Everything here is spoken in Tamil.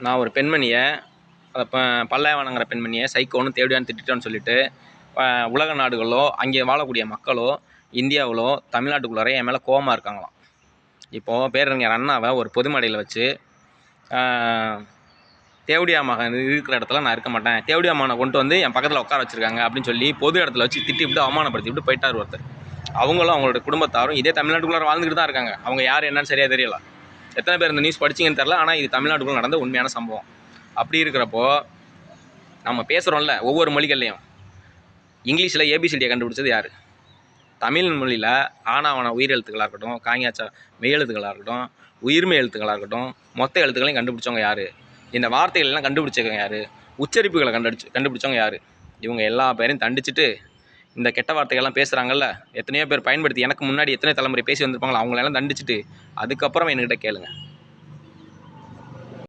நான் ஒரு பெண்மணியை பல்லாயவனங்கிற பெண்மணியை சைக்கோன்னு தேவடியான்னு திட்டோன்னு சொல்லிட்டு உலக நாடுகளோ அங்கே வாழக்கூடிய மக்களோ இந்தியாவிலோ தமிழ்நாட்டுக்குள்ளாரே என் மேலே கோவமாக இருக்காங்களாம். இப்போது பேரறிஞர் அண்ணாவை ஒரு பொது மேடையில் வச்சு தேவடியா மகன் இருக்கிற இடத்துல நான் இருக்க மாட்டேன், தேவடியா மகனை கொண்டு வந்து என் பக்கத்தில் உட்கார வச்சுருக்காங்க அப்படின்னு சொல்லி பொது இடத்துல வச்சு திட்டிவிட்டு அவமானப்படுத்தி விட்டு போயிட்டார் ஒருத்தர். அவங்களும் அவங்களோட குடும்பத்தாரும் இதே தமிழ்நாட்டுக்குள்ளே வாழ்ந்துக்கிட்டு தான் இருக்காங்க. அவங்க யார் என்னன்னு சரியாக தெரியல. எத்தனை பேர் இந்த நியூஸ் படிச்சிங்கன்னு தெரில. ஆனால் இது தமிழ்நாட்டுக்குள்ளே நடந்த உண்மையான சம்பவம். அப்படி இருக்கிறப்போ நம்ம பேசுகிறோம்ல ஒவ்வொரு மொழிகள்லையும் இங்கிலீஷில் ஏபிசிடியை கண்டுபிடிச்சது யார்? தமிழ் மொழியில் ஆனாவன உயிர் எழுத்துக்களாக இருக்கட்டும், காங்கியாச்சா மெய் எழுத்துக்களாக இருக்கட்டும், உயிர்மை எழுத்துக்களாக இருக்கட்டும், மொத்த எழுத்துக்களையும் கண்டுபிடிச்சவங்க யார்? இந்த வார்த்தைகள் எல்லாம் கண்டுபிடிச்சவங்க யார்? உச்சரிப்புகளை கண்டுபிடிச்சவங்க யார்? இவங்க எல்லா பேரையும் தண்டிச்சுட்டு இந்த கெட்ட வார்த்தைகள்லாம் பேசுகிறாங்கல்ல, எத்தனையோ பேர் பயன்படுத்தி எனக்கு முன்னாடி எத்தனை தலைமுறை பேசி வந்திருப்பாங்களோ அவங்களெல்லாம் தண்டிச்சுட்டு அதுக்கப்புறம் என்கிட்ட கேளுங்க.